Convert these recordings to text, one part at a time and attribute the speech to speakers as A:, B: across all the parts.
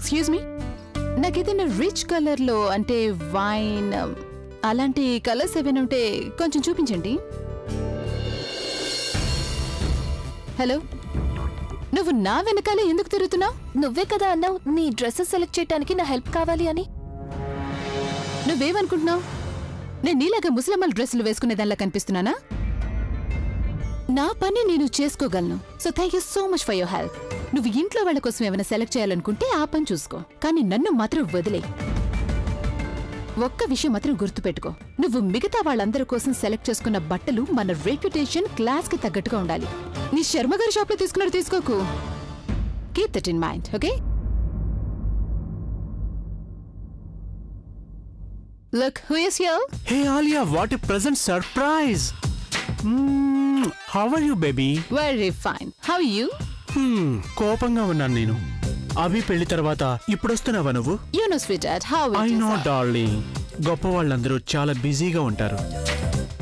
A: Excuse me, నాకేదైనా rich కలర్లో అంటే వైన్ అలాంటి కలర్స్ ఏమైనా ఉంటే కొంచెం చూపించండి. హలో, నువ్వు నా వెనకాలే ఎందుకు తిరుగుతున్నావు?
B: నువ్వే కదా అన్నావు నీ డ్రెస్సెస్ సెలెక్ట్ చేయడానికి నా హెల్ప్ కావాలి అని.
A: నువ్వేమనుకుంటున్నావు? నేను నీలాగా ముసలమ్మల డ్రెస్సులు వేసుకునేదానిలా కనిపిస్తున్నానా? నా పని నేను చేసుకోగలను. So thank you so much for your help. నువ్వు ఇంట్లో వాళ్ళ కోసం ఏమైనా సెలెక్ట్ చేయాలనుకుంటే ఆ పని చూసుకో, కానీ నన్ను మాత్రం వదిలే. ఒక్క విషయం మాత్రం గుర్తుపెట్టుకో, నువ్వు మిగతా వాళ్ళందరి కోసం సెలెక్ట్ చేసుకున్న బట్టలు మన రెప్యుటేషన్ క్లాస్ కి తగ్గట్టుగా ఉండాలి. నీ శర్మ గారి షాప్ లో తీసుకున్నట్టు తీసుకోకు. Keep that in mind, okay? Look, who is here?
C: Hey Alia, what a pleasant surprise. How are you, baby?
A: Very fine. How are you?
C: కోపంగా ఉన్నాను నేను. అభి పెళ్లి తర్వాత ఇప్పుడు వస్తున్నావా నువ్వు?
A: You know, sweetheart, how it is.
C: I know, darling. గొప్ప వాళ్ళందరూ చాలా బిజీగా ఉంటారు.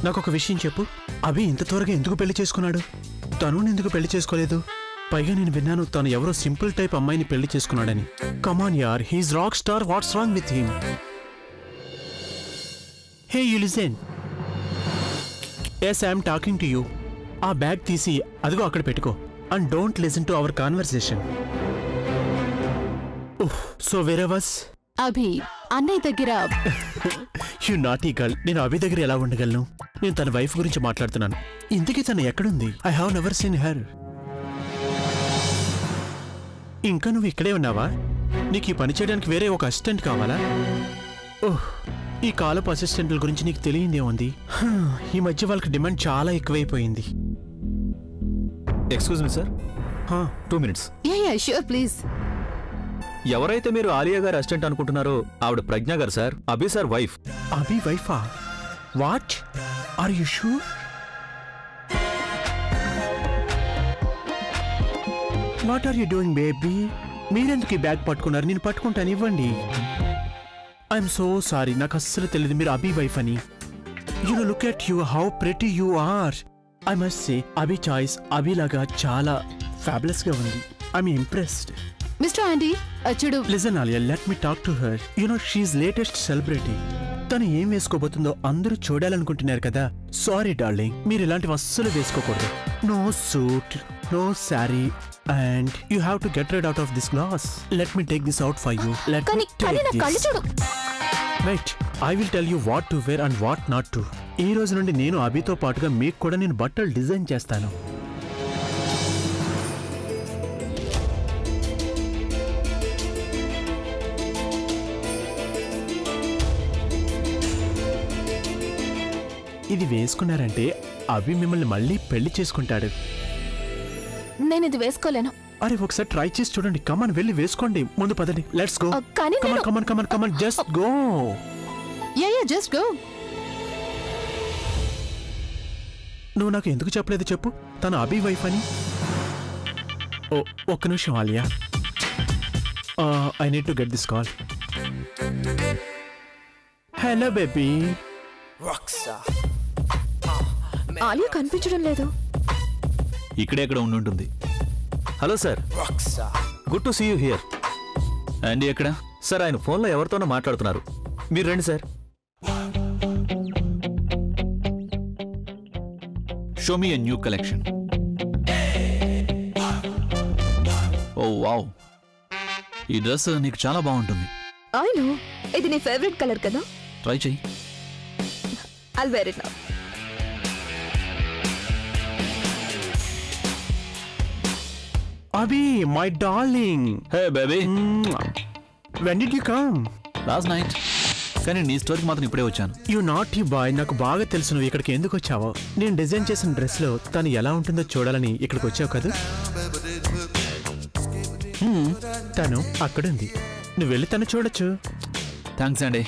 C: నాకు ఒక విషయం చెప్పు, అభి ఇంత త్వరగా ఎందుకు పెళ్లి చేసుకున్నాడు? తను ఎందుకు పెళ్లి చేసుకోలేదు? పైగా నేను విన్నాను తను ఎవరో సింపుల్ టైప్ అమ్మాయిని పెళ్లి చేసుకున్నాడని. Come on yaar, he's rock star. What's wrong with him? Hey, you listen. Yes, I am talking to you. ఆ బ్యాగ్ తీసి అదిగో అక్కడ పెట్టుకో. And don't listen to our conversation. So where was?
A: అభి అన్నయ్య దగ్గర.
C: You naughty girl. నేను అభి దగ్గర ఎలా ఉండగలను? నేను తన వైఫ్ గురించి మాట్లాడుతున్నాను. ఇంతకీ తను ఎక్కడుంది? I have never seen her. ఇంకా నువ్వు ఇక్కడే ఉన్నావా? నీకు ఈ పని చేయడానికి వేరే ఒక అసిస్టెంట్ కావాలా? ఓహ్, ఈ కాలపు అసిస్టెంట్ల గురించి నీకు తెలియందేముంది? ఈ మధ్య వాళ్ళకి డిమాండ్ చాలా ఎక్కువైపోయింది.
D: Excuse me sir, 2 minutes.
A: Yeah, sure, please.
D: ఎవరైతే మీరు ఆలియా గారి అసిస్టెంట్ అనుకుంటున్నారో ఆవిడ Pragya garu sir, Abhi sir wife.
C: Abhi వైఫా? What? Are you sure? What are you doing baby? మీరెందుకు ఈ బ్యాగ్ పట్టుకున్నారు? నేను పట్టుకుంటాను, ఇవ్వండి. ఐఎమ్ సో సారీ, నాకు అస్సలు తెలియదు మీరు అభి వైఫ్ అని. You know, look at you, how pretty you are. I must say Abhi choice అభిలాగా చాలా ఫ్యాబులస్ గా ఉంది. I'm impressed.
A: మిస్టర్ ఆంటీ, చూడు.
C: Listen Alia, let me talk to her. You know, she's latest celebrity. తను ఏం వేసుకోబోతుందో అందరూ చూడాలనుకుంటున్నారు కదా. సారీ డార్లింగ్, మీరు ఇలాంటివి అస్సలు వేసుకోకూడదు. No suit, no saree, and you have to get rid out of this glass. Let me take this out for you. Let me take this. Wait, I will tell you what to wear and what not to. ఈ రోజు నుండి నేను అభితో పాటుగా మీకు కూడా నేను బట్టలు design చేస్తాను. ఇది వేసుకున్నారంటే అభి మిమ్మల్ని మళ్ళీ పెళ్లి చేసుకుంటాడు.
B: నేను ఇది వేసుకోలేను.
C: అరే ఒకసారి ట్రై చేసి చూడండి. కమన్, వెళ్ళి వేసుకోండి. ముందు పదండి. Let's go. Come on, just go.
A: Yeah, just go.
C: నువ్వు నాకు ఎందుకు చెప్పలేదు చెప్పు? తను అభి వైఫ్ అని. ఓ, ఒక్క నిమిషం Alia. I need to get this call. Hello baby.
B: Alia కనిపించడం లేదు.
D: ఇక్కడే ఎక్కడ ఉండుంటుంది. Hello sir, good to see you here. అండి ఎక్కడ? సార్ ఆయన ఫోన్లో ఎవరితోనో మాట్లాడుతున్నారు. మీరు రండి sir. Show me a new collection. Oh wow, ఈ డ్రెస్ నీకు చాలా బాగుంటుంది.
B: అవును, ఇది నీ ఫేవరెట్ కలర్ కదా.
D: ట్రై చెయ్యి.
B: I'll wear it now.
C: Abhi, my darling.
D: Hey baby.
C: When did you come?
D: Last night. కానీ నీ స్టోరీకి మాత్రం ఇప్పుడే వచ్చాను.
C: యూ నాటీ బాయ్, నాకు బాగా తెలుసు నువ్వు ఇక్కడికి ఎందుకు వచ్చావో. నేను డిజైన్ చేసిన డ్రెస్ లో తను ఎలా ఉంటుందో చూడాలని ఇక్కడికి వచ్చావు కదా. తను అక్కడుంది, నువ్వు వెళ్ళి తను చూడొచ్చు.
D: థ్యాంక్స్ అండి.